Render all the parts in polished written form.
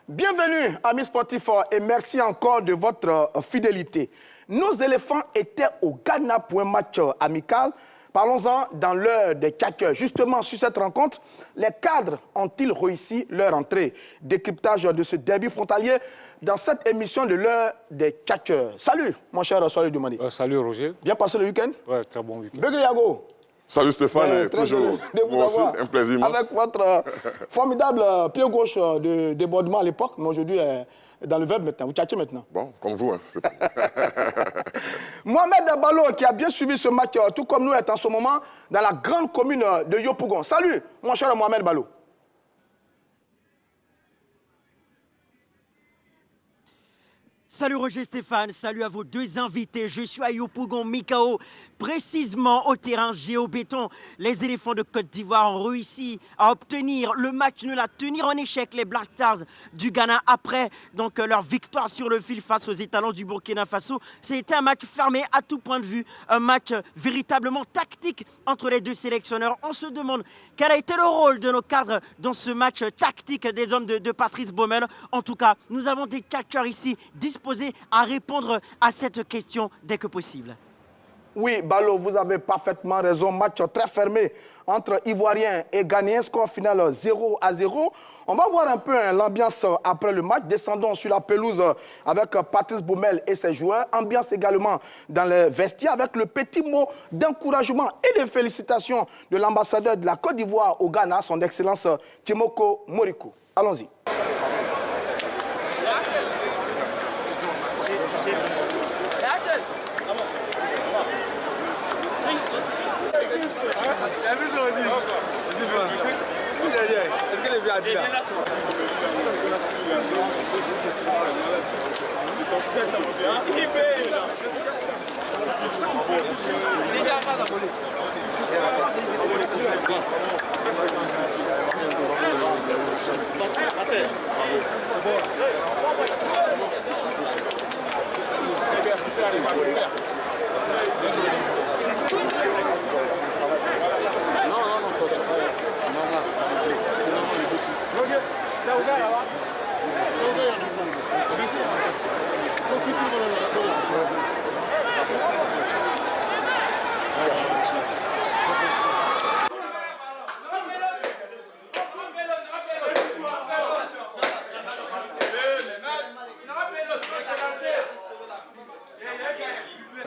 Bienvenue, amis sportifs, et merci encore de votre fidélité. Nos éléphants étaient au Ghana pour un match amical. Parlons-en dans l'heure des catcheurs. Justement, sur cette rencontre, les cadres ont-ils réussi leur entrée? Décryptage de ce derby frontalier dans cette émission de l'heure des catcheurs. Salut, mon cher Soleil Dumani. Salut, Roger. Bien passé le week-end? Ouais, très bon week-end. Begriago. Salut Stéphane, toujours. De vous Moi aussi, avoir. un plaisir immense. Avec votre formidable pied gauche de débordement à l'époque, mais aujourd'hui dans le verbe maintenant. Vous tchatchez maintenant. Bon, comme vous, hein, Stéphane. Mohamed Balo, qui a bien suivi ce match, tout comme nous, est en ce moment dans la grande commune de Yopougon. Salut, mon cher Mohamed Balo. Salut Roger Stéphane, salut à vos deux invités. Je suis à Yopougon, Mikao, précisément au terrain géo-béton. Les éléphants de Côte d'Ivoire ont réussi à obtenir le match nul, à tenir en échec les Black Stars du Ghana après donc, leur victoire sur le fil face aux étalons du Burkina Faso. C'était un match fermé à tout point de vue, un match véritablement tactique entre les deux sélectionneurs. On se demande quel a été le rôle de nos cadres dans ce match tactique des hommes de Patrice Baumel. En tout cas, nous avons des catcheurs ici disposés à répondre à cette question dès que possible. Oui, Balo, vous avez parfaitement raison. Match très fermé entre Ivoiriens et Ghanéens. Score final 0-0. On va voir un peu l'ambiance après le match. Descendons sur la pelouse avec Patrice Baumel et ses joueurs. Ambiance également dans les vestiaires avec le petit mot d'encouragement et de félicitations de l'ambassadeur de la Côte d'Ivoire au Ghana, son Excellence Temoko Morico. Allons-y.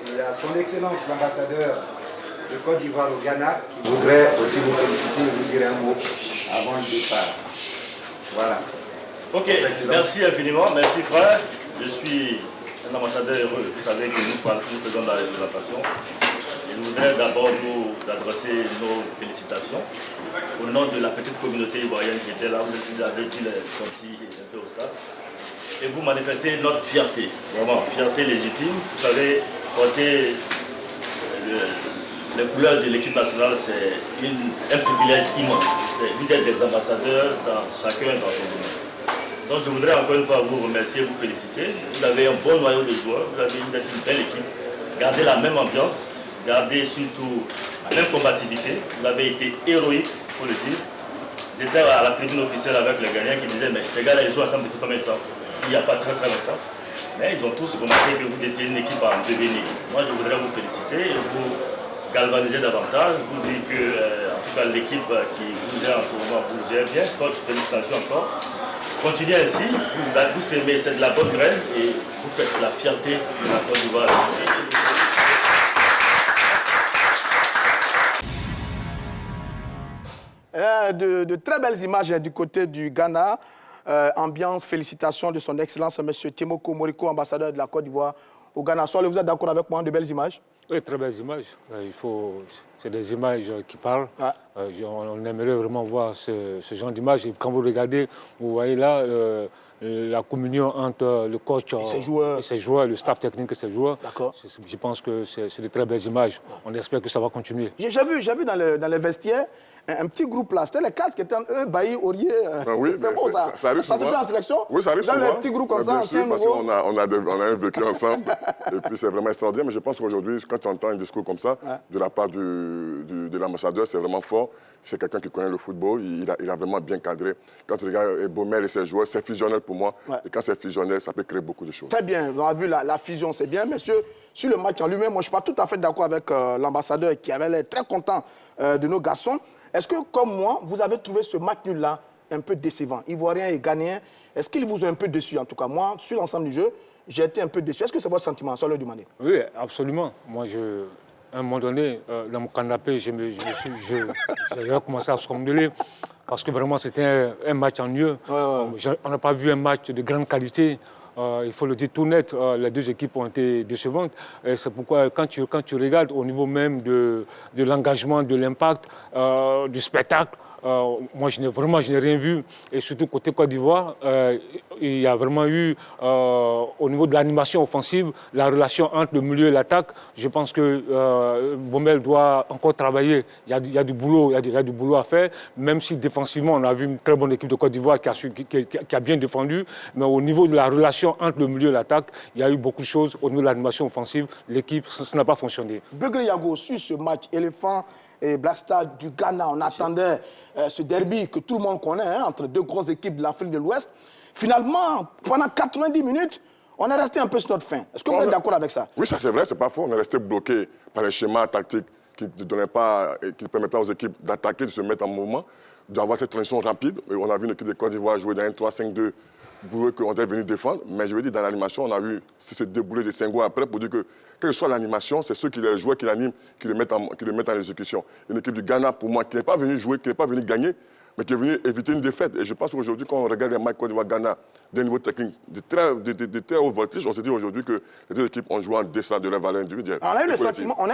Il y a son Excellence l'ambassadeur de Côte d'Ivoire au Ghana qui voudrait aussi vous féliciter et vous dire un mot avant le départ. Voilà. Ok, merci infiniment, merci frère. Je suis un ambassadeur heureux. Vous savez que nous faisons de la représentation. Je voudrais d'abord vous adresser nos félicitations au nom de la petite communauté ivoirienne qui était là. Vous avez dit les sorties un peu au stade. Et vous manifestez notre fierté, vraiment, fierté légitime. Vous savez, porter les couleurs de l'équipe nationale, c'est un privilège immense. Vous êtes des ambassadeurs chacun dans son domaine. Donc je voudrais encore une fois vous remercier, vous féliciter. Vous avez un bon noyau de joueurs, vous êtes une belle équipe. Gardez la même ambiance, gardez surtout la même combativité. Vous avez été héroïque, il faut le dire. J'étais à la tribune officielle avec les Ghanéens qui disaient mais ces gars-là ils jouent ensemble depuis combien de temps? Il n'y a pas très longtemps. Mais ils ont tous remarqué que vous étiez une équipe en devenir. Moi je voudrais vous féliciter et vous galvaniser davantage, vous dire que en tout cas l'équipe qui vous gère en ce moment vous gère bien. Coach, félicitations encore. Continuez ainsi, vous semez, c'est de la bonne graine et vous faites la fierté de la Côte d'Ivoire. De très belles images du côté du Ghana. Ambiance, félicitations de son Excellence, M. Temoko Morico, ambassadeur de la Côte d'Ivoire au Ghana. Soit vous êtes d'accord avec moi, de belles images? Oui, très belles images. C'est des images qui parlent. Ah. On aimerait vraiment voir ce genre d'images. Et quand vous regardez, vous voyez là la communion entre le coach et ses joueurs, le staff technique et ses joueurs. Je pense que c'est de très belles images. On espère que ça va continuer. J'ai vu dans les vestiaires un petit groupe là. C'était les 4 qui étaient eux, Bailly, Aurier. Oui, c'est beau ça. Ça arrive souvent. Se fait en sélection? Oui, ça arrive Dans souvent. les petits groupes comme ça, bien sûr, ancien parce nouveau. qu'on a vécu ensemble. Et puis c'est vraiment extraordinaire. Mais je pense qu'aujourd'hui, quand tu entends un discours comme ça, de la part de l'ambassadeur, c'est vraiment fort. C'est quelqu'un qui connaît le football. Il a vraiment bien cadré. Quand tu regardes Baumel et ses joueurs, c'est fusionnel pour moi. Et quand c'est fusionnel, ça peut créer beaucoup de choses. Très bien. On a vu la fusion, c'est bien. Messieurs, sur le match en lui-même, moi, je ne suis pas tout à fait d'accord avec l'ambassadeur qui avait l'air très content de nos garçons. Est-ce que, comme moi, vous avez trouvé ce match nul-là un peu décevant? Ivoiriens et Ghanéens, est-ce qu'ils vous ont un peu déçus? En tout cas, moi, sur l'ensemble du jeu, j'ai été un peu déçu. Est-ce que c'est votre sentiment, sur le Mané? Oui, absolument. Moi, à un moment donné, dans mon canapé, j'ai commencé à somnoler parce que vraiment, c'était un match ennuyeux. On n'a pas vu un match de grande qualité. Il faut le dire tout net, les deux équipes ont été décevantes. C'est pourquoi, quand tu regardes au niveau même de l'engagement, de l'impact, du spectacle, moi, je n'ai rien vu. Et surtout, côté Côte d'Ivoire, il y a vraiment eu, au niveau de l'animation offensive, la relation entre le milieu et l'attaque. Je pense que Baumel doit encore travailler. Il y a du boulot à faire, même si défensivement, on a vu une très bonne équipe de Côte d'Ivoire qui a bien défendu. Mais au niveau de la relation entre le milieu et l'attaque, il y a eu beaucoup de choses. Au niveau de l'animation offensive, l'équipe, ça n'a pas fonctionné. Begré Yago, sur ce match, Éléphant et Black Star du Ghana, on attendait ce derby que tout le monde connaît, entre deux grosses équipes de l'Afrique de l'Ouest. Finalement, pendant 90 minutes, on est resté un peu sur notre faim. Est-ce que vous êtes d'accord avec ça? Oui, ça c'est vrai, c'est pas faux. On est resté bloqué par les schémas tactiques qui ne permettent pas aux équipes d'attaquer, de se mettre en mouvement, d'avoir cette transition rapide. Et on a vu une équipe de Côte d'Ivoire jouer dans un 3-5-2 pour qu'on était venu défendre. Mais je veux dire, dans l'animation, on a vu ce déboulé de Senghor après pour dire que, quelle que soit l'animation, c'est ceux qui les joueurs qui l'animent, qui le mettent en exécution. Une équipe du Ghana, pour moi, qui n'est pas venue jouer, qui n'est pas venue gagner, mais qui est venue éviter une défaite. Et je pense qu'aujourd'hui, quand on regarde les matchs Côte d'Ivoire-Ghana d'un niveau technique de très haut voltige, on se dit aujourd'hui que les deux équipes ont joué en descendant de leur valeur individuelle. On a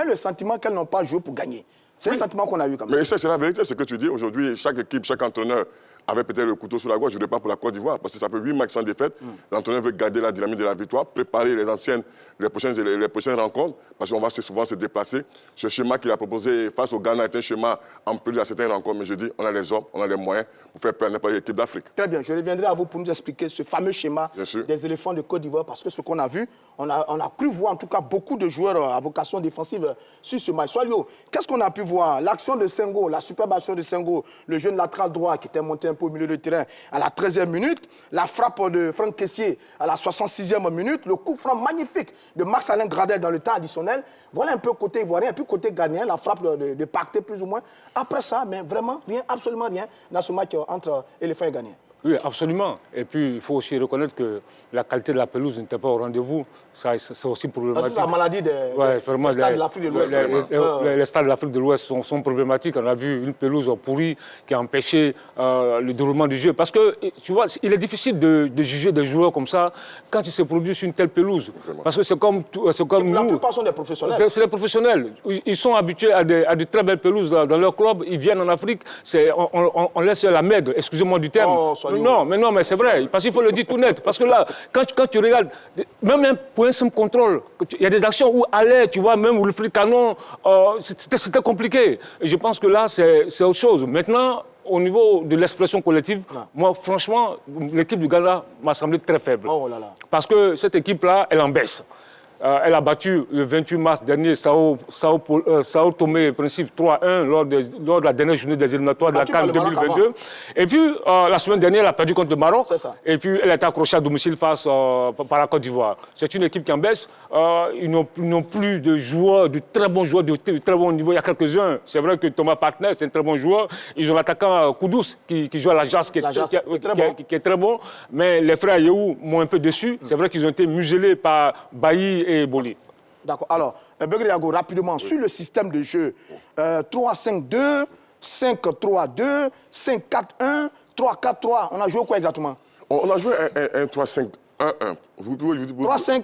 eu le sentiment qu'elles n'ont pas joué pour gagner. C'est un sentiment qu'on a eu quand même. Mais ça, c'est la vérité, ce que tu dis. Aujourd'hui, chaque équipe, chaque entraîneur avait peut-être le couteau sur la gorge. Je ne dirais pas pour la Côte d'Ivoire, parce que ça fait 8 matchs sans défaite. L'entraîneur veut garder la dynamique de la victoire, préparer les prochaines rencontres, parce qu'on va souvent se déplacer. Ce schéma qu'il a proposé face au Ghana est un schéma ampli à certaines rencontres, mais je dis, on a les hommes, on a les moyens pour faire perdre n'importe quelle équipe d'Afrique. Très bien, je reviendrai à vous pour nous expliquer ce fameux schéma des éléphants de Côte d'Ivoire, parce que ce qu'on a vu, on a cru voir en tout cas beaucoup de joueurs à vocation défensive sur ce match. Soalio, qu'est-ce qu'on a pu voir? L'action de Senghor, la superbe action de Senghor, le jeune latéral droit qui était monté un peu au milieu du terrain à la 13e minute, la frappe de Franck Kessié à la 66e minute, le coup franc magnifique de Max-Alain Gradel dans le temps additionnel. Voilà un peu côté ivoirien, et puis côté ghanéen, la frappe de Pacté plus ou moins. Après ça, mais vraiment rien, absolument rien dans ce match entre éléphants et ghanéens. Oui, absolument. Et puis, il faut aussi reconnaître que la qualité de la pelouse n'était pas au rendez-vous. Ça, c'est aussi problématique. C'est la maladie des stades de l'Afrique de l'Ouest. Les stades de l'Afrique de l'Ouest sont problématiques. On a vu une pelouse pourrie qui a empêché le déroulement du jeu. Parce que, tu vois, il est difficile de juger des joueurs comme ça quand ils se produisent sur une telle pelouse. Parce que c'est comme nous. La plupart sont des professionnels. C'est des professionnels. Ils sont habitués à de très belles pelouses dans leur club. Ils viennent en Afrique. On laisse la merde, excusez-moi du terme. Non, mais c'est vrai, parce qu'il faut le dire tout net. Parce que là, quand tu regardes, même pour un simple contrôle, il y a des actions où aller, tu vois, même où le flic canon, c'était compliqué. Et je pense que là, c'est autre chose. Maintenant, au niveau de l'expression collective, moi, franchement, l'équipe du Ghana m'a semblé très faible. Oh là là. Parce que cette équipe-là, elle en baisse. Elle a battu le 28 mars dernier Sao Tomé Principe 3-1 lors de la dernière journée des éliminatoires de la CAN 2022. Et puis, la semaine dernière, elle a perdu contre le Maroc. Et puis, elle a été accrochée à domicile face par la Côte d'Ivoire. C'est une équipe qui en baisse. Ils n'ont plus de joueurs, de très bons joueurs de très bon niveau. Il y a quelques-uns. C'est vrai que Thomas Partner, c'est un très bon joueur. Ils ont l'attaquant Koudous qui joue à la JAS, qui est très bon. Mais les frères Yehou m'ont un peu déçu. C'est vrai qu'ils ont été muselés par Bailly et Boli. D'accord. Alors, Begré Yago, rapidement, sur le système de jeu, 3-5-2, 5-3-2, 5-4-1, 3-4-3, on a joué quoi exactement? On a joué un 3-5-1-1. 3-5-1-1.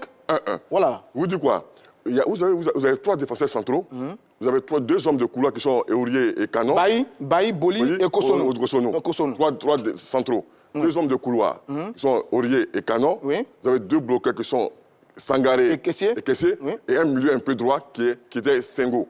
Voilà. Vous dites quoi? Vous avez 3 défenseurs centraux. Vous avez 2 hommes de couloir qui sont Aurier et Canon. Bailly, Boli et Kosono. 3 centraux. 2 hommes de couloir qui sont Aurier et Canon. Vous avez 2 bloqueurs qui sont Sangaré et Kessié. Et un milieu un peu droit qui était Senghor.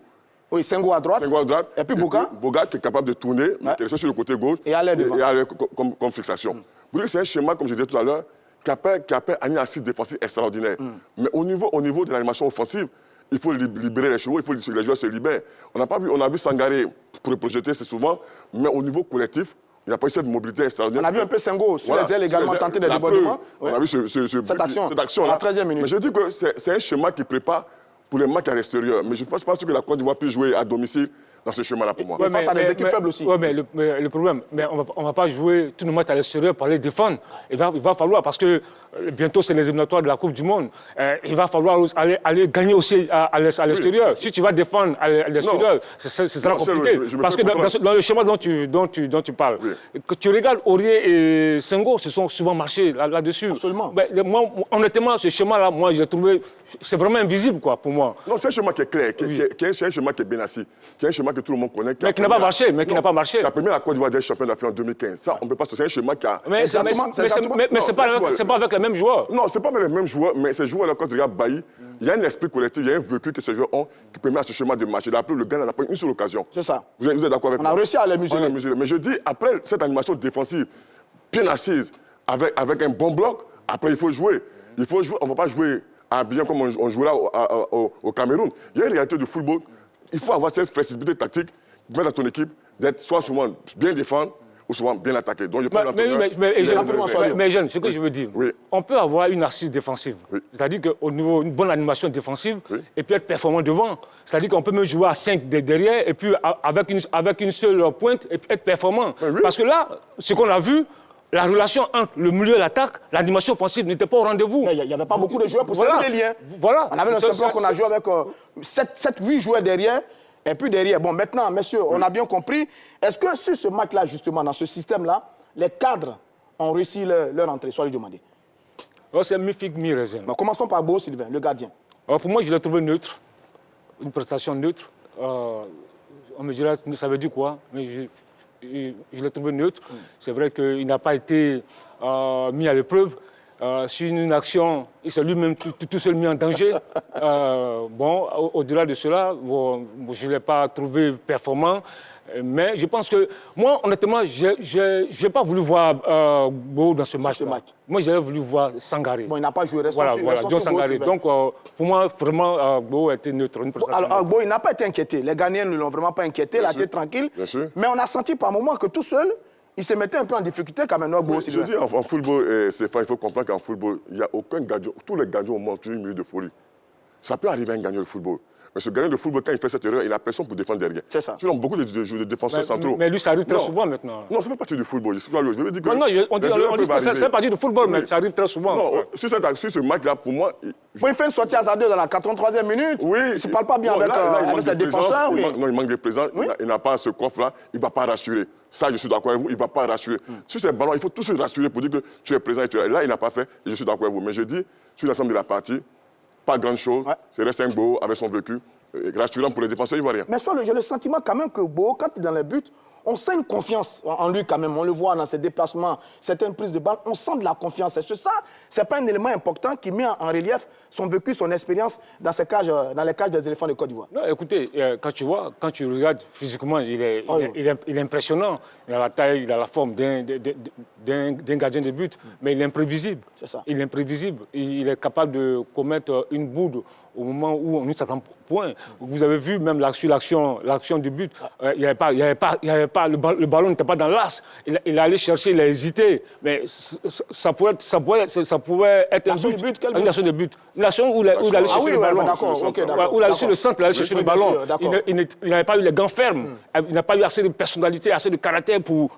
Oui, Senghor à droite. Senghor à droite. Et puis Boga. Boga qui est capable de tourner, qui est sur le côté gauche. Et aller devant. Et aller comme fixation. Vous voyez, c'est un schéma, comme je disais tout à l'heure, qui appelle un assise défensif extraordinaire. Mais au niveau de l'animation offensive, il faut libérer les chevaux, il faut que les joueurs se libèrent. On a vu Sangaré pour le projeter, c'est souvent, mais au niveau collectif, il n'y a pas eu cette mobilité extraordinaire. On a vu un peu Senghor sur les ailes également tenter des débordements. On a vu cette action-là. À la 13e minute. Mais je dis que c'est un schéma qui prépare pour les matchs à l'extérieur. Mais je ne pense pas que la Côte d'Ivoire puisse jouer à domicile dans ce schéma-là pour moi. Ouais, face à des équipes faibles aussi. Oui, mais le problème, on ne va pas jouer tous nos matchs à l'extérieur pour aller défendre. Il va falloir, parce que bientôt c'est les éliminatoires de la Coupe du Monde, il va falloir aller gagner aussi à l'extérieur. Si tu vas défendre à l'extérieur, ce sera compliqué. Parce que dans le schéma dont tu parles, que tu regardes Aurier et Senghor se sont souvent marchés là-dessus. Absolument. Moi, honnêtement, ce schéma-là, moi, je l'ai trouvé, c'est vraiment invisible, quoi, pour moi. Non, c'est un schéma qui est clair, qui est un schéma qui est bien assis, qui est un schéma que tout le monde connaît. Mais qui n'a pas marché, Qui a permis à la Côte d'Ivoire d'être champion d'Afrique en 2015. Ça, on ne peut pas... C'est un schéma qui a... Mais c'est pas avec les mêmes joueurs. Non, ce n'est pas avec les mêmes joueurs, mais ces joueurs-là, quand tu regardes Bailly, il y a un esprit collectif, il y a un vécu que ces joueurs ont qui permet à ce schéma de marcher. D'après, le Ghana n'a pas une seule occasion. C'est ça. Vous êtes d'accord avec moi? On a réussi à les museler. Mais je dis, après cette animation défensive bien assise, avec un bon bloc, après, il faut jouer. On ne va pas jouer à bien comme on jouait là au Cameroun. Il y a une réalité du football. Il faut avoir cette flexibilité tactique, mettre à ton équipe, d'être soit souvent bien défendre ou souvent bien attaquer. Donc, mais Jeanne, ce que je veux dire, on peut avoir une assise défensive. C'est-à-dire qu'au niveau d'une bonne animation défensive, et puis être performant devant. C'est-à-dire qu'on peut même jouer à 5 derrière, et puis avec une seule pointe, et puis être performant. Parce que là, ce qu'on a vu, la relation entre le milieu et l'attaque, l'animation offensive n'était pas au rendez-vous. Il n'y avait pas beaucoup de joueurs pour servir les liens. Voilà. On avait un seul bloc qu'on a joué avec 7-8 joueurs derrière. Et puis derrière, bon, maintenant, messieurs, on a bien compris. Est-ce que sur ce match-là, justement, dans ce système-là, les cadres ont réussi leur entrée? Soit lui demander. C'est mi-figue, mi-raisin. Commençons par Beau Sylvain, le gardien. Pour moi, je l'ai trouvé neutre. Une prestation neutre. On me dirait, ça veut dire quoi? Mais je l'ai trouvé neutre. C'est vrai qu'il n'a pas été mis à l'épreuve. Sur une action, il s'est lui-même tout seul mis en danger. Au-delà de cela, je ne l'ai pas trouvé performant. Mais je pense que, moi, honnêtement, je n'ai pas voulu voir Beau dans ce match. Moi, j'aurais voulu voir Sangaré. Bon, il n'a pas joué. Voilà, John Sangaré. Donc, pour moi, vraiment, Beau a été neutre. Alors, Beau, il n'a pas été inquiété. Les Ghanéens ne l'ont vraiment pas inquiété. Il a été tranquille. Mais on a senti par moments que tout seul, il se mettait un peu en difficulté quand même. Je dis, en football, il faut comprendre qu'en football, il n'y a aucun gardien. Tous les gardiens au monde ont une minute de folie. Ça peut arriver à un gagnant de football. Mais ce gagnant de football, quand il fait cette erreur, il n'a personne pour défendre derrière. C'est ça. Sinon, beaucoup de défenseurs centraux. Mais lui, ça arrive très souvent maintenant. Non, ça fait partie du football. Je veux dire que on dit que ça fait partie du football, mais ça arrive très souvent. Non, sur ce match-là, pour moi... il fait une sortie hasardeuse dans la 83e minute. Oui. Il ne se parle pas bien avec ses défenseurs. Non, il manque de présence. Il n'a pas ce coffre-là. Il ne va pas rassurer. Ça, je suis d'accord avec vous. Il ne va pas rassurer. Sur ces ballons, il faut tous se rassurer pour dire que tu es présent. Là, il n'a pas fait. Et je suis d'accord avec vous. Mais je dis, sur l'ensemble de la partie, pas grand-chose. C'est resté un Beau avec son vécu. Rassurant pour les défenseurs ivoiriens. Mais j'ai le sentiment quand même que Beau, quand il est dans le but, on sent une confiance en lui quand même. On le voit dans ses déplacements, certaines prises de balle. On sent de la confiance. Et ça, ce n'est pas un élément important qui met en relief son vécu, son expérience dans les cages des éléphants de Côte d'Ivoire. Non, écoutez, quand tu regardes physiquement, il est impressionnant. Il a la taille, il a la forme d'un gardien de but, mais il est imprévisible. C'est ça. Il est imprévisible. Il est capable de commettre une bourde au moment où on ne s'attend point. Vous avez vu même l'action du but, le ballon n'était pas dans l'axe. Il est allé chercher, il a hésité. Mais ça pouvait être un but. Une action de but. Une action où il allait chercher le ballon. Où il allait sur le centre, il allait chercher le ballon. Il n'avait pas eu les gants fermes. Il n'a pas eu assez de personnalité, assez de caractère pour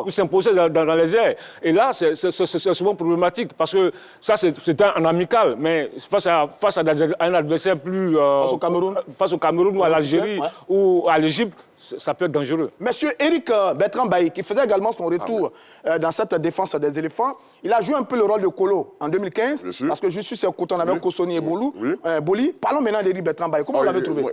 s'imposer dans les airs. Et là, c'est souvent problématique parce que ça, c'est en amical. Mais face à un adversaire plus... face au Cameroun ou à l'Algérie ou à l'Égypte, ça peut être dangereux. Monsieur Eric Bertrand Bailly, qui faisait également son retour dans cette défense des éléphants, il a joué un peu le rôle de Kolo en 2015, parce que je suis sur côté, on avait Kosoni et Boli. Parlons maintenant d'Eric Bertrand Bailly. Comment vous l'avez trouvé?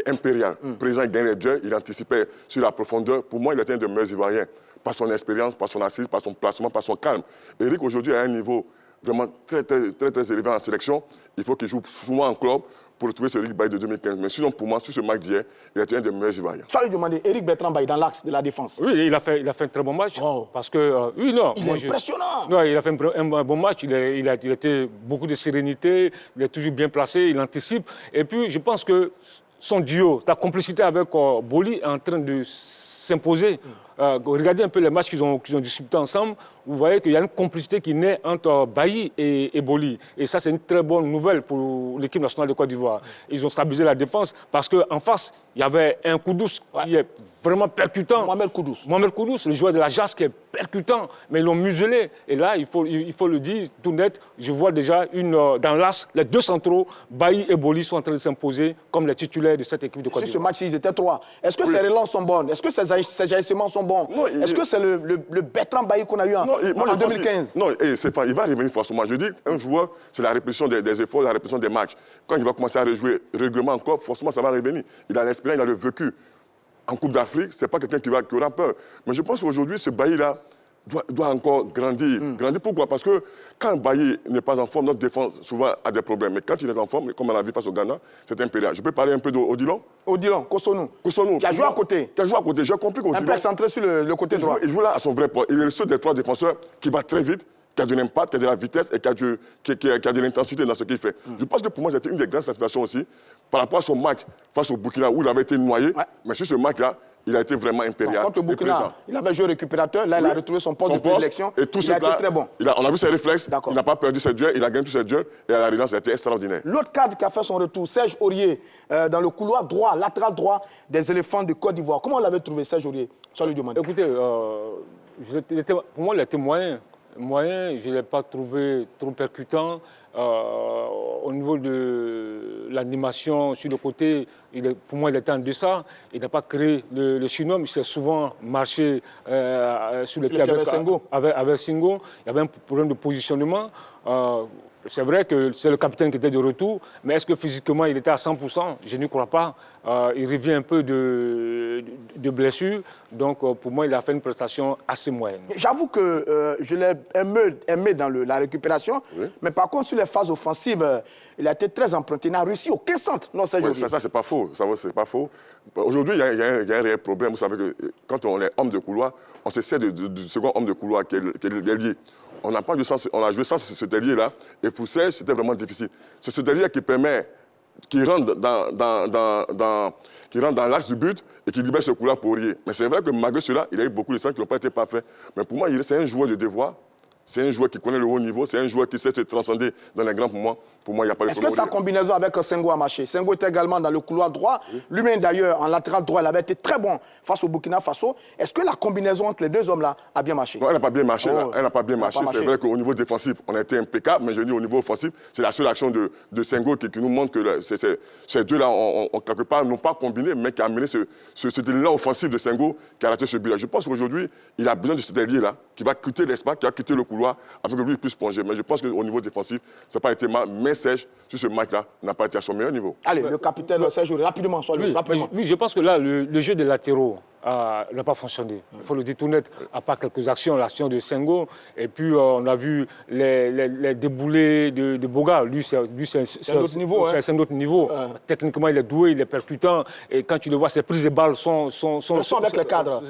Impérial. Présent, il gagnait les jeux, il anticipait sur la profondeur. Pour moi, il était un des meilleurs Ivoiriens, par son expérience, par son assise, par son placement, par son calme. Eric, aujourd'hui, a un niveau vraiment très élevé en sélection. Il faut qu'il joue souvent en club pour retrouver ce Eric Bailly de 2015. Mais sinon, pour moi, sur ce match d'hier, il a été un des meilleurs Ivoiriens. Soit lui demander Eric Bertrand Bailly dans l'axe de la défense. Oui, il a fait un très bon match. Wow. Parce que, oui, non. Il est impressionnant. Non, il a fait un bon match. Il a été beaucoup de sérénité. Il est toujours bien placé. Il anticipe. Et puis, je pense que son duo, sa complicité avec Boli est en train de s'imposer. Regardez un peu les matchs qu'ils ont disputés ensemble. Vous voyez qu'il y a une complicité qui naît entre Bailly et Boli. Et ça, c'est une très bonne nouvelle pour l'équipe nationale de Côte d'Ivoire. Ils ont stabilisé la défense parce qu'en face, il y avait un Koudous qui est vraiment percutant. Mohamed Koudous. Mohamed Koudous, le joueur de la JAS qui est percutant, mais ils l'ont muselé. Et là, il faut le dire tout net, je vois déjà dans l'as, les deux centraux, Bailly et Boli sont en train de s'imposer comme les titulaires de cette équipe de Côte d'Ivoire. Sur ce match, ils étaient 3. Est-ce que ces relances sont bonnes? Est-ce que ces agissements sont bons? Est-ce que c'est le Bertrand Bailly qu'on a eu en 2015? Non, il va revenir forcément. Je dis, un joueur, c'est la répétition des efforts, la répétition des matchs. Quand il va commencer à rejouer régulièrement encore, forcément, ça va revenir. Il a l'expérience, il a le vécu. En Coupe d'Afrique, ce n'est pas quelqu'un qui aura peur. Mais je pense qu'aujourd'hui, ce Bailly-là doit encore grandir. Grandir pourquoi? Parce que quand Bailly n'est pas en forme, notre défense souvent a des problèmes. Mais quand il est en forme, comme on l'a vu face au Ghana, c'est impérial. Je peux parler un peu d'Odilon? Odilon, Kosonou. Qui a joué à côté. Qui a joué à côté. J'ai compris qu'Odilon... Un peu excentré sur le côté droit. Il joue là à son vrai poste. Il est le seul des 3 défenseurs qui va très vite, qui a de l'impact, qui a de la vitesse et qui a de l'intensité dans ce qu'il fait. Je pense que pour moi, c'était une des grandes satisfactions aussi par rapport à son match face au Burkina où il avait été noyé. Ouais. Mais sur ce match-là, il a été vraiment impérial. Contre le Burkina, il avait joué récupérateur. Là, il a retrouvé son poste de prédilection. Et tout il a été très bon. On a vu ses réflexes. Il n'a pas perdu ses duels. Il a gagné tous ses duels. Et à la relance, il a été extraordinaire. L'autre cadre qui a fait son retour, Serge Aurier, dans le couloir droit, latéral droit des éléphants de Côte d'Ivoire. Comment l'avait trouvé, Serge Aurier? Écoutez, pour moi, il était moyen. Je ne l'ai pas trouvé trop percutant. Au niveau de l'animation sur le côté, pour moi, il était en deçà. Il n'a pas créé le chinois, mais il s'est souvent marché sur le pied avec Senghor. Il y avait un problème de positionnement. C'est vrai que c'est le capitaine qui était de retour, mais est-ce que physiquement il était à 100%? Je n'y crois pas. Il revient un peu de blessure, donc pour moi il a fait une prestation assez moyenne. J'avoue que je l'ai aimé dans la récupération, mais par contre sur les phases offensives, il a été très emprunté. Il n'a réussi aucun centre. Non, ça c'est pas faux. C'est pas faux. Aujourd'hui, il y a un réel problème. Vous savez que quand on est homme de couloir, on se sert du second homme de couloir qui est l'ailier. On n'a pas de sens, on a joué sans ce ailier-là, et pour Serge, c'était vraiment difficile. C'est ce ailier qui permet, qui rentre dans l'axe du but et qui libère ce couloir pour Aurier. Mais c'est vrai que malgré cela, il a eu beaucoup de centres qui n'ont pas été parfaits. Mais pour moi, c'est un joueur de devoir. C'est un joueur qui connaît le haut niveau, c'est un joueur qui sait se transcender dans les grands moments. Pour moi, il n'y a pas de problème. Est-ce que sa combinaison avec Senghor a marché? Senghor était également dans le couloir droit. Lui-même, d'ailleurs, en latéral droit, il avait été très bon face au Burkina Faso. Est-ce que la combinaison entre les deux hommes-là a bien marché? Non, elle n'a pas bien marché. Elle n'a pas bien marché. C'est vrai qu'au niveau défensif, on a été impeccable, mais je dis au niveau offensif, c'est la seule action de Senghor qui nous montre que ces deux-là, quelque part, n'ont pas combiné, mais qui a amené ce délit-là offensif de Senghor qui a raté ce but-là. Je pense qu'aujourd'hui, il a besoin de cet ailier-là qui va quitter l'espace, qui va quitter le couloir, afin que lui puisse plonger. Mais je pense qu'au niveau défensif, ça n'a pas été mal. Mais Serge, sur ce match-là, n'a pas été à son meilleur niveau. Allez, le capitaine Serge, rapidement, rapidement. Oui, je pense que là, le jeu des latéraux n'a pas fonctionné. Il faut le dire tout net, à part quelques actions, l'action de Senghor, et puis on a vu les déboulés de Boga. Lui, c'est un autre niveau. C'est un autre niveau. Techniquement, il est doué, il est percutant, et quand tu le vois, ses prises de balles sont avec les cadres.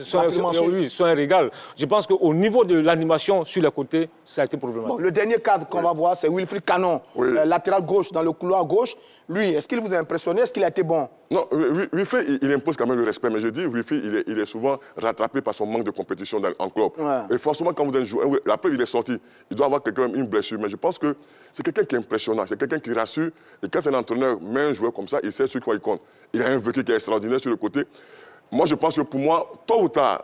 Oui, sont un régal. Je pense qu'au niveau de l'animation sur les côtés, ça a été problématique. Bon, le dernier cadre qu'on va voir, c'est Wilfried Canon, latéral gauche, dans le couloir gauche. Lui, est-ce qu'il vous a impressionné? Est-ce qu'il a été bon? Non, Wilfried, il impose quand même le respect. Mais je dis, Wilfried, il est souvent rattrapé par son manque de compétition en club. Et forcément, quand vous êtes joueur, la preuve, il est sorti. Il doit avoir quelqu'un une blessure. Mais je pense que c'est quelqu'un qui est impressionnant. C'est quelqu'un qui rassure. Et quand un entraîneur met un joueur comme ça, il sait sur quoi il compte. Il a un vécu qui est extraordinaire sur le côté. Moi, je pense que pour moi, tôt ou tard,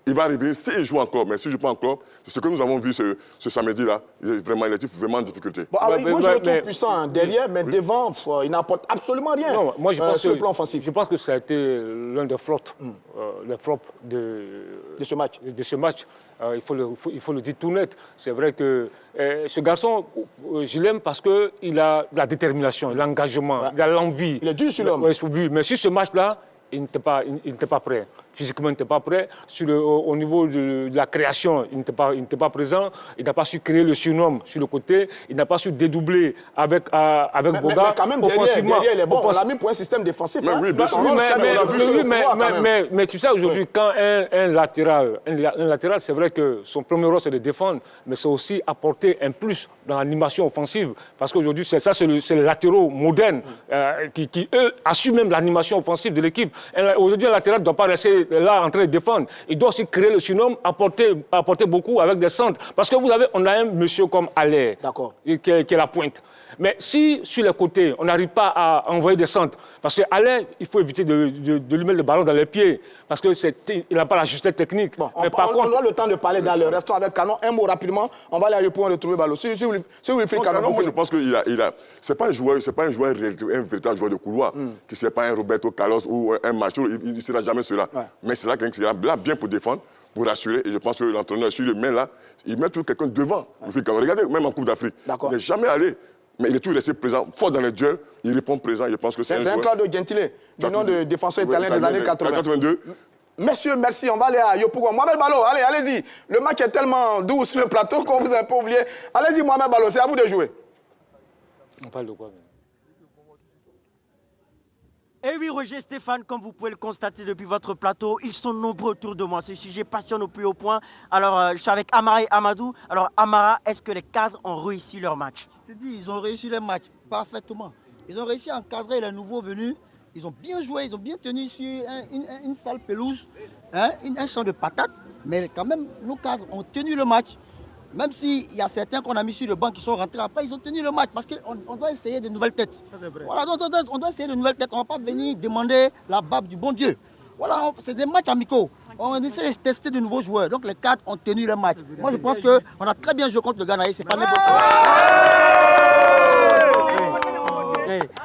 il va arriver, s'il joue en club, mais s'il ne joue pas en club, c'est ce que nous avons vu ce samedi-là. Il est vraiment en difficulté. Bon, alors, moi, je le trouve puissant derrière, mais devant, il n'apporte absolument rien. Non, moi, je pense sur le plan offensif. Je pense que ça a été l'un des flops, de ce match. Il faut le dire tout net. C'est vrai que ce garçon, je l'aime parce qu'il a la détermination, l'engagement, il a l'envie. Il est dur sur l'homme. Mais sur ce match-là, il n'était pas prêt. Physiquement, il n'était pas prêt. Au niveau de la création, il n'était pas présent. Il n'a pas su créer le surnom sur le côté. Il n'a pas su dédoubler avec Boga. Mais quand même, derrière, il est bon. On l'a mis pour un système défensif. Mais oui, bien sûr. Mais tu sais, aujourd'hui, quand un latéral, c'est vrai que son premier rôle, c'est de défendre, mais c'est aussi apporter un plus dans l'animation offensive. Parce qu'aujourd'hui, c'est les latéraux modernes qui, eux, assument même l'animation offensive de l'équipe. Aujourd'hui, un latéral ne doit pas rester là en train de défendre. Il doit aussi créer le surnom, apporter beaucoup avec des centres. Parce que on a un monsieur comme Allaire, qui est la pointe. Mais si, sur les côtés, on n'arrive pas à envoyer des centres, parce qu'Alain, il faut éviter de lui mettre le ballon dans les pieds, parce qu'il n'a pas la justesse technique. Bon, on a le temps de parler dans le restaurant avec Canon. Un mot rapidement, on va aller pour retrouver Ballot. Si vous voulez faire Canon, moi je pense que c'est pas un joueur, un véritable joueur de couloir, qui ne pas un Roberto Carlos ou un Macho, il ne sera jamais cela. Ouais. Mais c'est là qu'il est là bien pour défendre, pour rassurer. Et je pense que l'entraîneur, sur le main là, il met toujours quelqu'un devant. Regardez, même en Coupe d'Afrique, il n'est jamais allé. Mais il est toujours resté présent, fort dans les duels, il répond présent, je pense que c'est un Claudio Gentile, du nom de défenseur italien des années 80. 82. Messieurs, merci, on va aller à Yopougon. Mohamed Ballot, allez-y. Le match est tellement doux sur le plateau qu'on vous a un peu oublié. Allez-y, Mohamed Ballot, c'est à vous de jouer. On parle de quoi? Et oui, Roger Stéphane, comme vous pouvez le constater depuis votre plateau, ils sont nombreux autour de moi. Ce sujet passionne au plus haut point. Alors, je suis avec Amara et Amadou. Alors, Amara, est-ce que les cadres ont réussi leur match? Je te dis, ils ont réussi leur match parfaitement. Ils ont réussi à encadrer les nouveaux venus. Ils ont bien joué, ils ont bien tenu sur une sale pelouse, un champ de patates. Mais quand même, nos cadres ont tenu le match. Même s'il y a certains qu'on a mis sur le banc qui sont rentrés après, ils ont tenu le match parce qu'on doit essayer de nouvelles têtes. Voilà, on doit essayer de nouvelles têtes. On ne va pas venir demander la barbe du bon Dieu. Voilà, c'est des matchs amicaux. On essaie de tester de nouveaux joueurs. Donc les cadres ont tenu le match. Moi, je pense qu'on a très bien joué contre le Ghana. C'est pas n'importe quoi.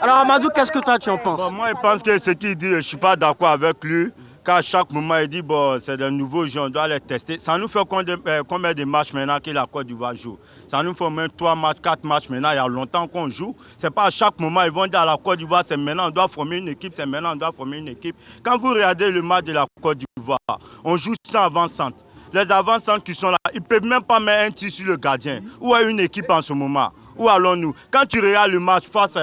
Alors Amadou, qu'est-ce que toi tu en penses? Moi, je pense que ce qu'il dit, je ne suis pas d'accord avec lui. Qu'à chaque moment, il dit bon, c'est de nouveaux jeux, on doit les tester. Ça nous fait combien de matchs maintenant que la Côte d'Ivoire joue? Ça nous fait même 3 matchs, 4 matchs maintenant, il y a longtemps qu'on joue. Ce n'est pas à chaque moment, ils vont dire à la Côte d'Ivoire, c'est maintenant, on doit former une équipe, c'est maintenant, on doit former une équipe. Quand vous regardez le match de la Côte d'Ivoire, on joue sans avant-centre. Les avant-centres qui sont là, ils ne peuvent même pas mettre un tir sur le gardien. Où est une équipe en ce moment? Où allons-nous? Quand tu regardes le match face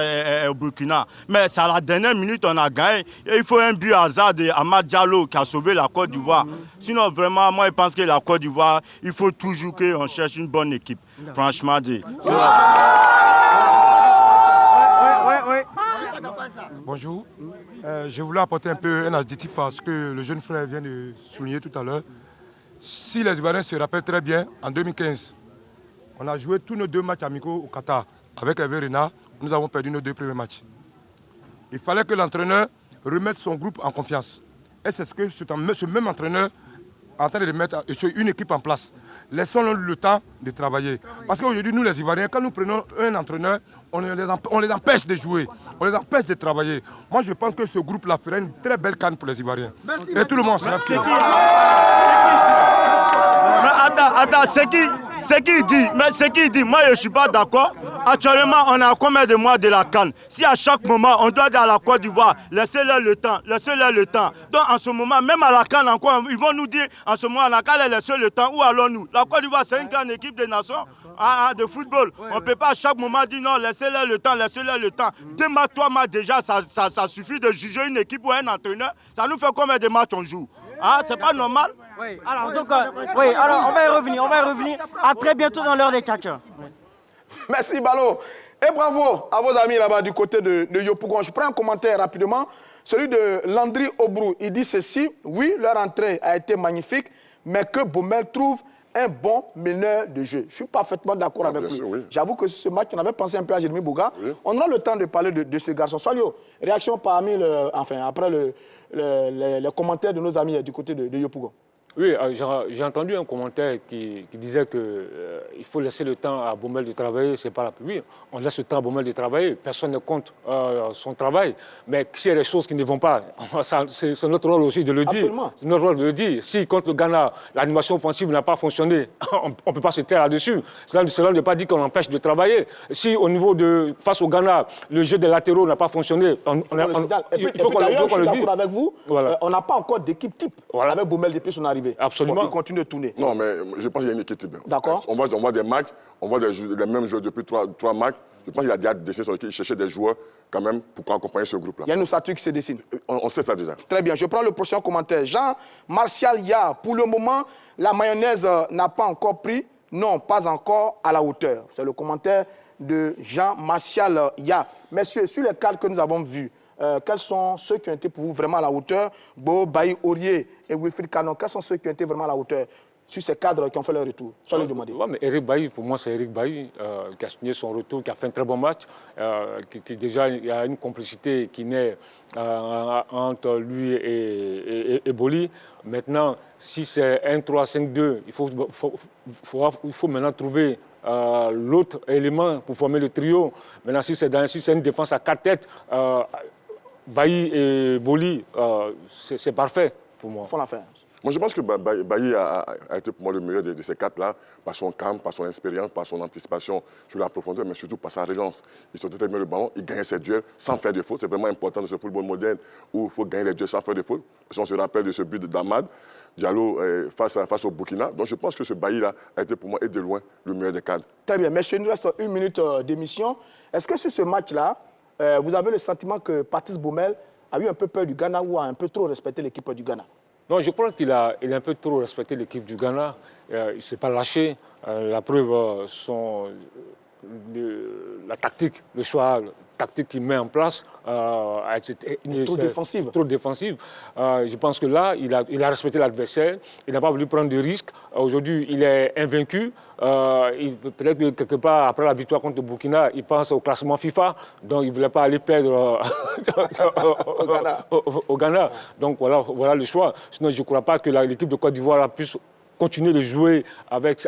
au Burkina, mais c'est à la dernière minute on a gagné. Et il faut un but hasard de Amad Diallo qui a sauvé la Côte d'Ivoire. Sinon, vraiment, moi, je pense que la Côte d'Ivoire, il faut toujours qu'on cherche une bonne équipe. Franchement dit. Bonjour. Je voulais apporter un peu un additif parce que le jeune frère vient de souligner tout à l'heure. Si les Ivoiriens se rappellent très bien, en 2015, on a joué tous nos 2 matchs amicaux au Qatar. Avec Hervé Renard, nous avons perdu nos 2 premiers matchs. Il fallait que l'entraîneur remette son groupe en confiance. Et c'est ce que ce même entraîneur est en train de mettre une équipe en place. Laissons-leur le temps de travailler. Parce qu'aujourd'hui, nous les Ivoiriens, quand nous prenons un entraîneur, on les empêche de jouer, on les empêche de travailler. Moi, je pense que ce groupe-là ferait une très belle canne pour les Ivoiriens. Merci, et tout le monde sera fier. Attends, ce qu'il dit, moi je ne suis pas d'accord. Actuellement, on a combien de mois de la CAN? Si à chaque moment, on doit dire à la Côte d'Ivoire, laissez-leur le temps. Donc en ce moment, même à la CAN encore, ils vont nous dire, en ce moment, à la CAN, laissez le temps. Où allons-nous? La Côte d'Ivoire, c'est une grande équipe des nations de football. On ne peut pas à chaque moment dire non, laissez-leur le temps. 2 matchs, 3 matchs déjà, ça suffit de juger une équipe ou un entraîneur. Ça nous fait combien de matchs on joue? C'est pas normal? Oui, alors, alors on va y revenir. À très bientôt dans l'heure des tchatchers. Merci Ballot. Et bravo à vos amis là-bas du côté de Yopougon. Je prends un commentaire rapidement. Celui de Landry Obrou. Il dit ceci. Oui, leur entrée a été magnifique, mais que Baumel trouve un bon meneur de jeu. Je suis parfaitement d'accord avec lui. Oui. J'avoue que ce match, on avait pensé un peu à Jérémy Boga. Oui. On aura le temps de parler de ce garçon. Soalio, réaction après les commentaires de nos amis du côté de Yopougon. Oui, j'ai entendu un commentaire qui disait qu'il faut laisser le temps à Baumel de travailler. C'est pas la... Oui, on laisse le temps à Baumel de travailler. Personne ne compte son travail. Mais s'il y a des choses qui ne vont pas, c'est notre rôle aussi de le dire. C'est notre rôle de le dire. Si contre le Ghana, l'animation offensive n'a pas fonctionné, on ne peut pas se taire là-dessus. Cela ne veut pas dire qu'on empêche de travailler. Si au niveau de face au Ghana, le jeu des latéraux n'a pas fonctionné, il faut qu'on le dise. Je suis d'accord avec vous. Voilà. On n'a pas encore d'équipe type avec Baumel depuis son arrivée. Absolument. Bon, il continue de tourner. Non, mais je pense qu'il y a une équipe type. D'accord. On voit des matchs, on voit les mêmes joueurs depuis trois matchs. Je pense qu'il a déjà décidé sur lequel il cherchait des joueurs quand même pour accompagner ce groupe-là. Il y a une ossature qui se dessine. On sait ça déjà. Très bien. Je prends le prochain commentaire. Jean-Martial Ya. Pour le moment, la mayonnaise n'a pas encore pris. Non, pas encore à la hauteur. C'est le commentaire de Jean-Martial Ya. Messieurs, sur les cadres que nous avons vus, quels sont ceux qui ont été pour vous vraiment à la hauteur? Bo, Bailly, Aurier et Wilfried Canon, quels sont ceux qui ont été vraiment à la hauteur sur ces cadres qui ont fait leur retour? Soit le demander. Ouais, mais Eric Bailly, pour moi, c'est Eric Bailly qui a signé son retour, qui a fait un très bon match. Qui déjà, il y a une complicité qui naît entre lui et Boli. Maintenant, si c'est 1-3-5-2, il faut maintenant trouver l'autre élément pour former le trio. Maintenant, si c'est une défense à 4 têtes, Bailly et Boli, c'est parfait pour moi. Il faut la faire. Moi, je pense que Bailly a été pour moi le meilleur de ces quatre-là, par son calme, par son expérience, par son anticipation sur la profondeur, mais surtout par sa relance. Il sortait très bien le ballon, il gagnait ses duels sans faire de faute. C'est vraiment important dans ce football moderne où il faut gagner les duels sans faire de faute. Si on se rappelle de ce but d'Amad Diallo face au Burkina. Donc je pense que ce Bailly-là a été pour moi et de loin le meilleur des cadres. Très bien. Messieurs, il nous reste 1 minute d'émission. Est-ce que sur ce match-là, vous avez le sentiment que Patrice Baumel a eu un peu peur du Ghana ou a un peu trop respecté l'équipe du Ghana? Non, je crois qu'il a un peu trop respecté l'équipe du Ghana. Il ne s'est pas lâché. La preuve sont la tactique, le choix tactique qu'il met en place. Trop défensive. Trop défensive. Je pense que là, il a respecté l'adversaire. Il n'a pas voulu prendre de risques. Aujourd'hui, il est invaincu. Peut-être que quelque part, après la victoire contre le Burkina, il pense au classement FIFA. Donc, il ne voulait pas aller perdre au Ghana. Donc, voilà le choix. Sinon, je ne crois pas que l'équipe de Côte d'Ivoire puisse continuer de jouer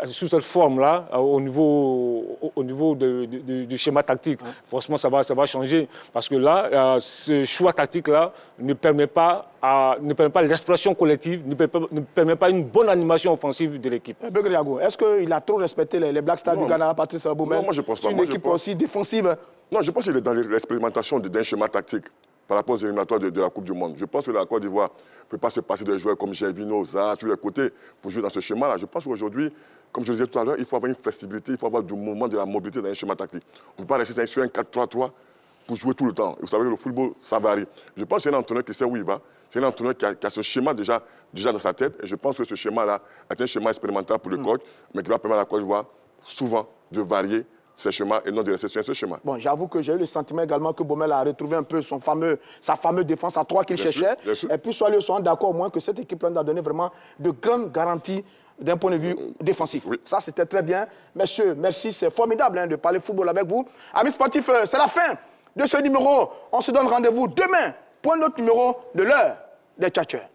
sous cette forme-là au niveau du schéma tactique. Forcément, ça va changer. Parce que là, ce choix tactique-là ne permet pas l'expression collective, ne permet pas une bonne animation offensive de l'équipe. Begriago, est-ce qu'il a trop respecté les Black Stars du Ghana, Patrice Baumel? Non, moi je pense pas. C'est une équipe aussi défensive. Non, je pense qu'il est dans l'expérimentation d'un schéma tactique par rapport aux éliminatoires de la Coupe du Monde. Je pense que la Côte d'Ivoire ne peut pas se passer des joueurs comme Gervinho, Zaha, sur les côtés pour jouer dans ce schéma-là. Je pense qu'aujourd'hui, comme je le disais tout à l'heure, il faut avoir une flexibilité, il faut avoir du mouvement, de la mobilité dans un schéma tactique. On ne peut pas rester sur un 4-3-3 pour jouer tout le temps. Vous savez que le football, ça varie. Je pense que c'est un entraîneur qui sait où il va. C'est un entraîneur qui a ce schéma déjà dans sa tête. Et je pense que ce schéma-là est un schéma expérimental pour le coach, mais qui va permettre à la Côte d'Ivoire souvent de varier ces schémas et non de rester sur ce schéma. Bon, j'avoue que j'ai eu le sentiment également que Baumel a retrouvé un peu sa fameuse défense à 3 qu'il cherchait. Et puis, soit d'accord au moins que cette équipe-là nous a donné vraiment de grandes garanties d'un point de vue défensif. Oui. Ça, c'était très bien. Messieurs, merci. C'est formidable de parler football avec vous. Amis sportifs, c'est la fin de ce numéro. On se donne rendez-vous demain pour un autre numéro de l'heure des Tchatcheurs.